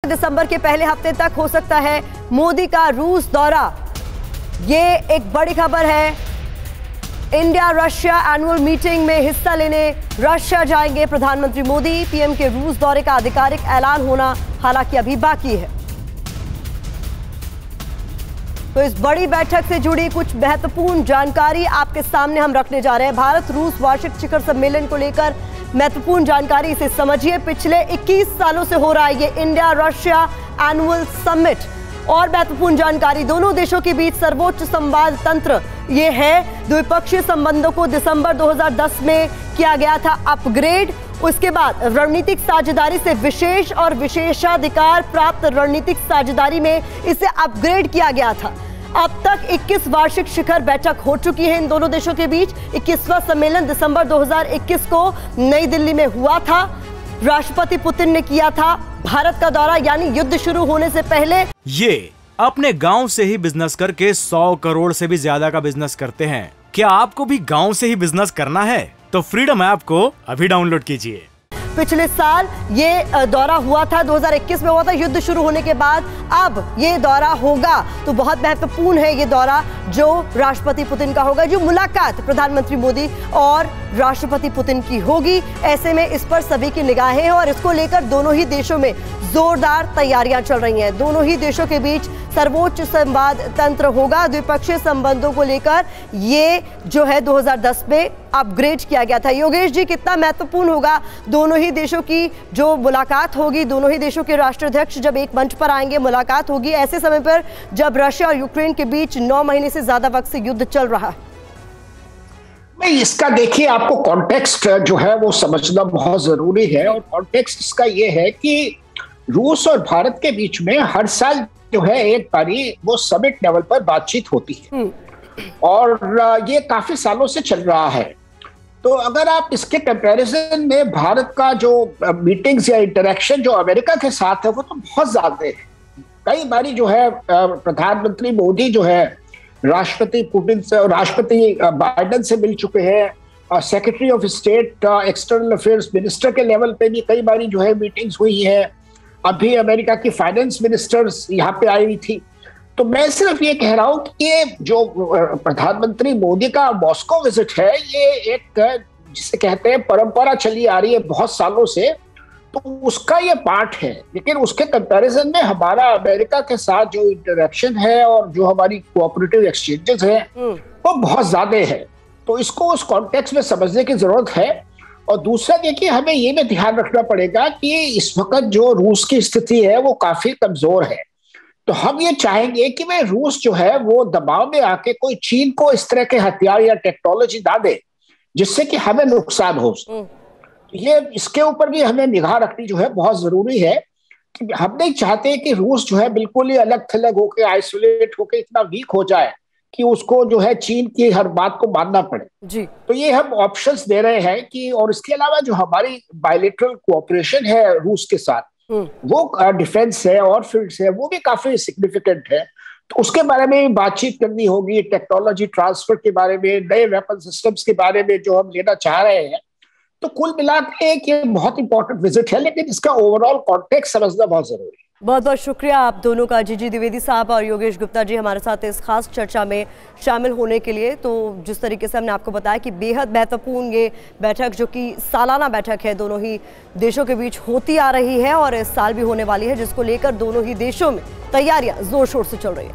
दिसंबर के पहले हफ्ते तक हो सकता है मोदी का रूस दौरा। ये एक बड़ी खबर है। इंडिया रशिया एनुअल मीटिंग में हिस्सा लेने रशिया जाएंगे प्रधानमंत्री मोदी। पीएम के रूस दौरे का आधिकारिक ऐलान होना हालांकि अभी बाकी है। तो इस बड़ी बैठक से जुड़ी कुछ महत्वपूर्ण जानकारी आपके सामने हम रखने जा रहे हैं। भारत रूस वार्षिक शिखर सम्मेलन को लेकर महत्वपूर्ण जानकारी, इसे समझिए। पिछले 21 सालों से हो रहा है ये इंडिया रशिया एनुअल समिट। और महत्वपूर्ण जानकारी, दोनों देशों के बीच सर्वोच्च संवाद तंत्र ये है। द्विपक्षीय संबंधों को दिसंबर 2010 में किया गया था अपग्रेड। उसके बाद रणनीतिक साझेदारी से विशेष और विशेषाधिकार प्राप्त रणनीतिक साझेदारी में इसे अपग्रेड किया गया था। अब तक 21 वार्षिक शिखर बैठक हो चुकी है इन दोनों देशों के बीच। 21वां सम्मेलन दिसंबर 2021 को नई दिल्ली में हुआ था। राष्ट्रपति पुतिन ने किया था भारत का दौरा, यानी युद्ध शुरू होने से पहले। ये अपने गांव से ही बिजनेस करके 100 करोड़ से भी ज्यादा का बिजनेस करते हैं। क्या आपको भी गांव से ही बिजनेस करना है? तो फ्रीडम ऐप को अभी डाउनलोड कीजिए। पिछले साल ये दौरा हुआ था, 2021 में हुआ था युद्ध शुरू होने के बाद। अब ये दौरा होगा तो बहुत महत्वपूर्ण है ये दौरा जो राष्ट्रपति पुतिन का होगा, जो मुलाकात प्रधानमंत्री मोदी और राष्ट्रपति पुतिन की होगी। ऐसे में इस पर सभी की निगाहें हैं और इसको लेकर दोनों ही देशों में जोरदार तैयारियां चल रही हैं। दोनों ही देशों के बीच सर्वोच्च संवाद तंत्र होगा। द्विपक्षीय संबंधों को लेकर ये जो है 2010 में अपग्रेड किया गया था। योगेश जी, कितना महत्वपूर्ण होगा दोनों ही देशों की जो मुलाकात होगी? दोनों ही देशों के राष्ट्राध्यक्ष जब एक मंच पर आएंगे, मुलाकात होगी ऐसे समय पर जब रशिया और यूक्रेन के बीच 9 महीने से ज्यादा वक्त से युद्ध चल रहा है। नहीं, इसका देखिए, आपको कॉन्टेक्स्ट जो है वो समझना बहुत जरूरी है। और कॉन्टेक्स्ट इसका ये है कि रूस और भारत के बीच में हर साल जो है एक बारी वो समिट लेवल पर बातचीत होती है और ये काफी सालों से चल रहा है। तो अगर आप इसके कंपैरिजन में भारत का जो मीटिंग्स या इंटरेक्शन जो अमेरिका के साथ है वो तो बहुत ज्यादा है। कई बारी जो है प्रधानमंत्री मोदी जो है राष्ट्रपति पुतिन से, राष्ट्रपति बाइडेन से मिल चुके हैं। Secretary of state external affairs minister के लेवल पे भी कई बारी जो है मीटिंग्स हुई है। अभी अमेरिका की फाइनेंस मिनिस्टर्स यहाँ पे आई हुई थी। तो मैं सिर्फ ये कह रहा हूँ कि ये जो प्रधानमंत्री मोदी का मॉस्को विजिट है, ये एक जिसे कहते हैं परंपरा चली आ रही है बहुत सालों से, तो उसका ये पार्ट है। लेकिन उसके कंपैरिजन में हमारा अमेरिका के साथ जो इंटरेक्शन है और जो हमारी कोऑपरेटिव एक्सचेंजेस है वो बहुत ज्यादा है। तो इसको उस कॉन्टेक्स्ट में समझने की जरूरत है। और दूसरा देखिए, हमें ये भी ध्यान रखना पड़ेगा कि इस वक्त जो रूस की स्थिति है वो काफी कमजोर है। तो हम ये चाहेंगे कि भाई रूस जो है वो दबाव में आके कोई चीन को इस तरह के हथियार या टेक्नोलॉजी ना दे जिससे कि हमें नुकसान हो। ये इसके ऊपर भी हमें निगाह रखनी जो है बहुत जरूरी है कि हम नहीं चाहते कि रूस जो है बिल्कुल ही अलग थलग होके, आइसोलेट होके इतना वीक हो जाए कि उसको जो है चीन की हर बात को मानना पड़े जी। तो ये हम ऑप्शंस दे रहे हैं कि, और इसके अलावा जो हमारी बायलैटरल कोऑपरेशन है रूस के साथ, वो डिफेंस है और फील्ड है, वो भी काफी सिग्निफिकेंट है। तो उसके बारे में बातचीत करनी होगी, टेक्नोलॉजी ट्रांसफर के बारे में, नए वेपन सिस्टम्स के बारे में जो हम लेना चाह रहे हैं। तो कुल मिलाकर एक बहुत इंपॉर्टेंट विजिट है, लेकिन इसका ओवरऑल कॉन्टेक्स्ट समझना बहुत जरूरी है। बहुत बहुत शुक्रिया आप दोनों का, जीजी द्विवेदी साहब और योगेश गुप्ता जी, हमारे साथ इस खास चर्चा में शामिल होने के लिए। तो जिस तरीके से हमने आपको बताया कि बेहद महत्वपूर्ण ये बैठक, जो कि सालाना बैठक है, दोनों ही देशों के बीच होती आ रही है और इस साल भी होने वाली है, जिसको लेकर दोनों ही देशों में तैयारियां जोर शोर से चल रही है।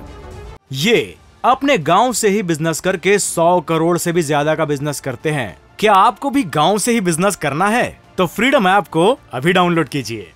ये अपने गाँव से ही बिजनेस करके 100 करोड़ से भी ज्यादा का बिजनेस करते हैं। क्या आपको भी गाँव से ही बिजनेस करना है? तो फ्रीडम ऐप को अभी डाउनलोड कीजिए।